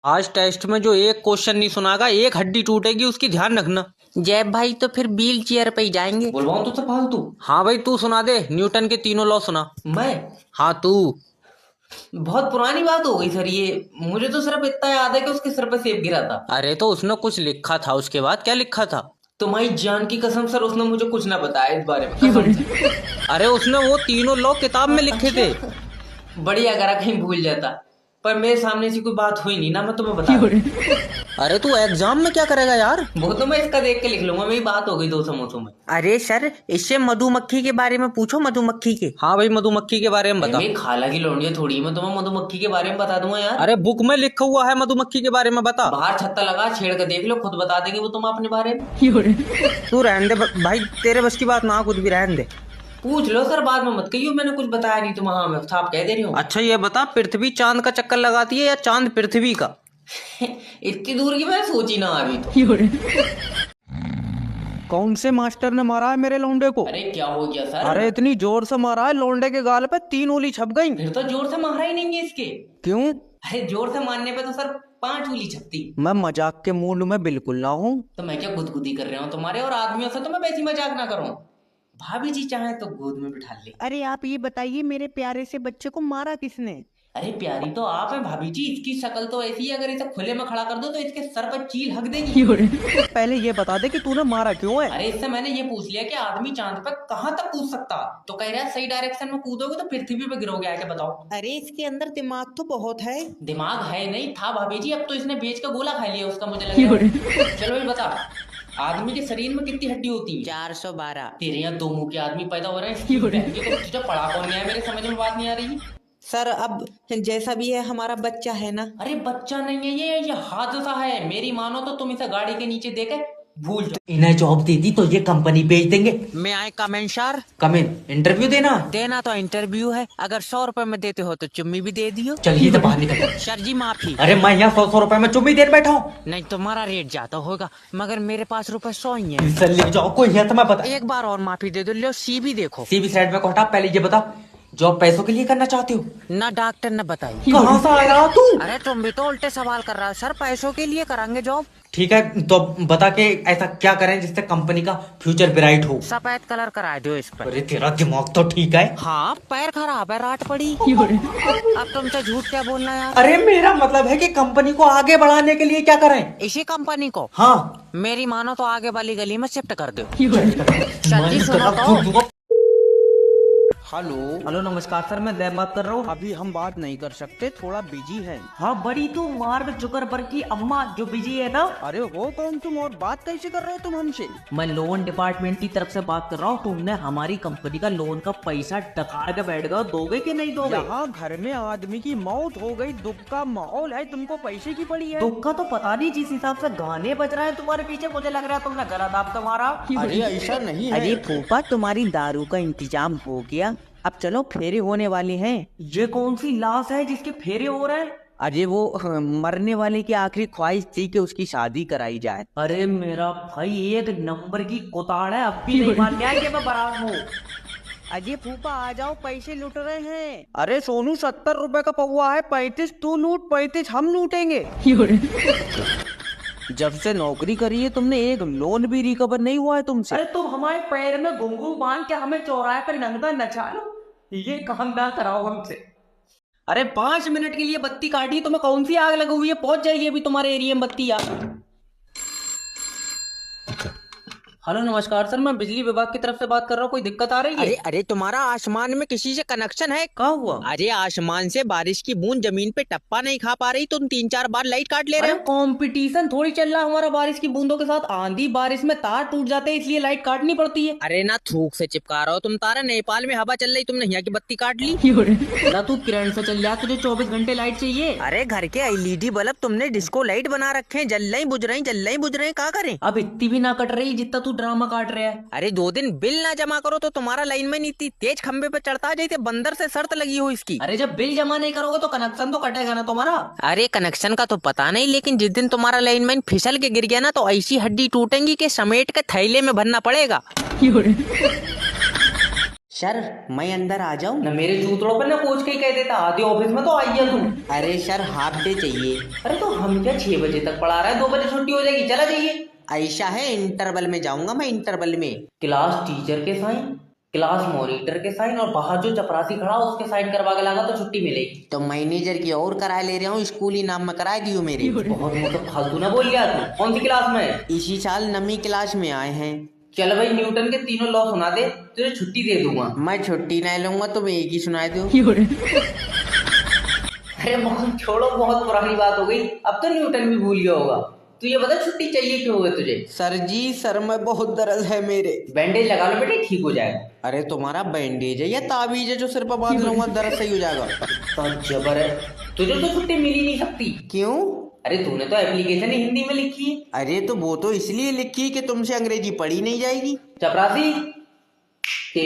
आज टेस्ट में जो एक क्वेश्चन नहीं सुनागा एक हड्डी टूटेगी उसकी, ध्यान रखना। जय भाई तो फिर व्हील चेयर पे ही जाएंगे। बोलवाऊं तुझसे फालतू? हाँ भाई तू सुना दे, न्यूटन के तीनों लॉ सुना। मैं? हाँ तू। बहुत पुरानी बात हो गई सर ये। मुझे तो सिर्फ इतना याद है कि उसके सर पे सेब गिरा था। अरे तो उसने कुछ लिखा था, उसके बाद क्या लिखा था? तुम्हारी जान की कसम सर, उसने मुझे कुछ ना बताया इस बारे में, कसम से। अरे उसने वो तीनों लॉ किताब में लिखे थे। बढ़िया करा, कहीं भूल जाता। पर मेरे सामने ऐसी कोई बात हुई नहीं ना, मैं तुम्हें बता दूं। अरे तू एग्जाम में क्या करेगा यार? वो तो मैं इसका देख के लिख लूंगा, मेरी बात हो गई दो समोसों में। अरे सर इससे मधुमक्खी के बारे में पूछो, मधुमक्खी के। हाँ भाई मधुमक्खी के बारे में बता। मेरी खाला की लौंडिया थोड़ी, मैं तुम्हें मधुमक्खी के बारे में बता दूंगा यार। अरे बुक में लिखा हुआ है मधुमक्खी के बारे में, बता। बाहर छत्ता लगा, छेड़ कर देख लो, खुद बता देंगे वो तुम अपने बारे में। तू रहने दे भाई, तेरे बस की बात ना, कुछ भी रहने दे। पूछ लो सर, बाद में मत कहियो मैंने कुछ बताया नहीं। तुम हाँ मैं साफ कह दे रही हूँ। अच्छा ये बता, पृथ्वी चांद का चक्कर लगाती है या चांद पृथ्वी का? इतनी दूर की मैंने सोची ना अभी तो। कौन से मास्टर ने मारा है मेरे लौंडे को? अरे क्या हो गया सर? अरे इतनी जोर से मारा है, लौंडे के गाल पे 3 उंगली छप गई। फिर तो जोर से मारा ही नहीं है इसके। क्यों? अरे जोर से मारने पे तो सर 5 उंगली छपती। मैं मजाक के मूड में बिल्कुल ना हूँ। तो मैं क्या गुदगुदी कर रहा हूँ तुम्हारे और आदमियों से? तो मैं वैसी मजाक ना करूँ। भाभी जी चाहे तो गोद में बिठा ले। अरे आप ये बताइए मेरे प्यारे से बच्चे को मारा किसने? अरे प्यारी तो आप हैं भाभी जी, इसकी शक्ल तो ऐसी है, अगर इसे खुले में खड़ा कर दो तो इसके सर पर चील हक देगी। पहले ये बता दे कि तूने मारा क्यों है? अरे इससे मैंने ये पूछ लिया कि आदमी चांद पर कहाँ तक कूद सकता, तो कह रहा है सही डायरेक्शन में कूदोगे तो पृथ्वी पे गिरोगे। आके बताओ। अरे इसके अंदर दिमाग तो बहुत है। दिमाग है नहीं था भाभी जी, अब तो इसने बेच का गोला खा लिया उसका, मुझे लग रहा है। चलो ये बता, आदमी के शरीर में कितनी हड्डी होती है? 412। तेरे यहाँ 2 मुंह के आदमी पैदा हो रहे हैं, इसकी बहन की तो तुझे पढ़ा कौन गया है? मेरे समझ में बात नहीं आ रही। सर अब जैसा भी है हमारा बच्चा है ना। अरे बच्चा नहीं है ये हादसा है। मेरी मानो तो तुम इसे गाड़ी के नीचे देके भूल जाओ। इन्हें जॉब दे दी तो ये कंपनी बेच देंगे। मैं आए comment sir. Come in interview देना। देना तो इंटरव्यू है, अगर 100 रुपए में देते हो तो चुम्मी भी दे दियो। चलिए तो बाहर निकल। सर जी माफी। अरे मैं यहाँ 100 रुपए में चुम्मी देर बैठा हूँ। नहीं तुम्हारा रेट ज्यादा होगा, मगर मेरे पास रुपए 100 ही है। सर ले जाओ, कोई है तो मैं बता। एक बार और माफी दे दो, लो सी भी देखो। सीवी साइड में को हटा, पहले ये बता जॉब पैसों के लिए करना चाहते हो? ना डॉक्टर ने बताई। कहाँ से आया तू? अरे तुम भी तो उल्टे सवाल कर रहा है सर, पैसों के लिए करांगे जॉब। ठीक है तो बता के ऐसा क्या करें जिससे कंपनी का फ्यूचर ब्राइट हो? सफेद कलर करा दो इस पर। अरे तेरा दिमाग तो ठीक है। हाँ पैर खराब है, रात पड़ी। अब तुमसे झूठ क्या बोलना यार। अरे मेरा मतलब है कि कंपनी को आगे बढ़ाने के लिए क्या करें? इसी कंपनी को? हाँ। मेरी मानो तो आगे वाली गली में शिफ्ट कर दो। मन जी सुनो करा तो। दूंगा। हेलो। हेलो नमस्कार सर, मैं दैब बात कर रहा हूँ। अभी हम बात नहीं कर सकते, थोड़ा बिजी है। हाँ बड़ी तू मार्ग जुकरबर्ग की अम्मा जो बिजी है ना। अरे हो कौन तुम और बात कैसे कर रहे हो तुम हमसे? मैं लोन डिपार्टमेंट की तरफ से बात कर रहा हूँ। तुमने हमारी कंपनी का लोन का पैसा डकार के बैठ गए, दोगे कि नहीं दोगे? यहाँ घर में आदमी की मौत हो गई, दुख का माहौल है, तुमको पैसे की पड़ी है। दुख का तो पता नहीं, जिस हिसाब से गाने बज रहे हैं तुम्हारे पीछे मुझे लग रहा है तुमने गला दाब तुम्हारा। अरे ऐसा नहीं है। अरे फूफा तुम्हारी दारू का इंतजाम हो गया, अब चलो फेरे होने वाले हैं। ये कौन सी लाश है जिसके फेरे हो रहे हैं? अरे वो मरने वाले की आखिरी ख्वाहिश थी कि उसकी शादी कराई जाए। अरे मेरा भाई एक नंबर की कोताड़ है, अब भी नहीं मान लिया कि मैं बराबर हूँ। अजय फूफा आ जाओ, पैसे लूट रहे हैं। अरे सोनू 70 रुपए का पौवा है, 35 तू लूट, 35 हम लूटेंगे। जब से नौकरी करी है तुमने एक लोन भी रिकवर नहीं हुआ है तुमसे। अरे तुम हमारे पैर में घुंघरू बांध के हमें चौराहे पर नंगा नचा लो, ये काम ना कराओ हमसे। अरे 5 मिनट के लिए बत्ती काटी, तुम्हें कौन सी आग लगी हुई है? पहुंच जाएगी अभी तुम्हारे एरिया में बत्ती यार। हेलो नमस्कार सर, मैं बिजली विभाग की तरफ से बात कर रहा हूँ। कोई दिक्कत आ रही है? अरे अरे तुम्हारा आसमान में किसी से कनेक्शन है? क्या हुआ? अरे आसमान से बारिश की बूंद जमीन पे टप्पा नहीं खा पा रही, तुम 3-4 बार लाइट काट ले रहे अरे हो। कंपटीशन थोड़ी चल रहा है हमारा बारिश की बूंदों के साथ। आंधी बारिश में तार टूट जाते हैं, इसलिए लाइट काटनी पड़ती है। अरे ना थूक से चिपका रहा हो तुम तारा, नेपाल में हवा चल रही, तुमने यहाँ की बत्ती काट ली। ना तू किरण से चल जा, तुझे 24 घंटे लाइट चाहिए। अरे घर के एलईडी बल्ब तुमने डिस्को लाइट बना रखे हैं, जल रही बुझ रही, जल रही बुझ रही, क्या करें? अब इतनी भी ना कट रही जितना तू ड्रामा काट रहा है। अरे 2 दिन बिल ना जमा करो तो तुम्हारा लाइन में इतनी तेज खंबे पे चढ़ता है जैसे बंदर से शर्त लगी हो इसकी। अरे जब बिल जमा नहीं करोगे तो कनेक्शन तो कटेगा ना तुम्हारा। अरे कनेक्शन का तो पता नहीं, लेकिन जिस दिन तुम्हारा लाइनमैन फिसल के गिर गया ना तो ऐसी हड्डी टूटेंगी कि समेट के थैले में भरना पड़ेगा। सर मैं अंदर आ जाऊं? न मेरे जूतड़ों पर ना पूछ के ही कह देता, आधे ऑफिस में तो आइए तू। अरे सर हाफ डे चाहिए। अरे तो हम क्या 6 बजे तक पढ़ा रहा है, 2 बजे छुट्टी हो जाएगी, चला जाइए। ऐसा है, इंटरवल में जाऊंगा मैं, इंटरवल में। क्लास टीचर के साइन, क्लास मॉनिटर के साइन और बाहर जो चपरासी खड़ा उसके साइन करवा के लाना तो छुट्टी मिलेगी। तो मैनेजर की और कराए ले रहा हूँ, स्कूली नाम में कराए दियो मेरे। बहुत मतलब फालतू ना बोल गया तू। कौन सी क्लास में है? इसी साल 9वीं क्लास में आए हैं। चल भाई न्यूटन के तीनों लॉ सुना दे, तुझे छुट्टी दे दूंगा। मैं छुट्टी नहीं लूंगा, तुम एक ही सुना दो। अरे बहुत छोड़ो, बहुत पुरानी बात हो गई, अब तो न्यूटन भी भूल गया होगा। तू ये बता छुट्टी चाहिए क्यों है तुझे? सर जी सर में बहुत दर्द है मेरे। बैंडेज लगा लो बेटे, ठीक हो जाएगा। अरे तुम्हारा बैंडेज है या ताबीज है जो सिर पर बांध लूंगा, दर्द सही हो जाएगा। तो जबर है, तुझे तो छुट्टी मिल ही नहीं सकती। क्यों? अरे तूने तो एप्लीकेशन ही हिंदी में लिखी है। अरे तो वो तो इसलिए लिखी कि तुमसे अंग्रेजी पढ़ी नहीं जाएगी। चपरासी, ठीक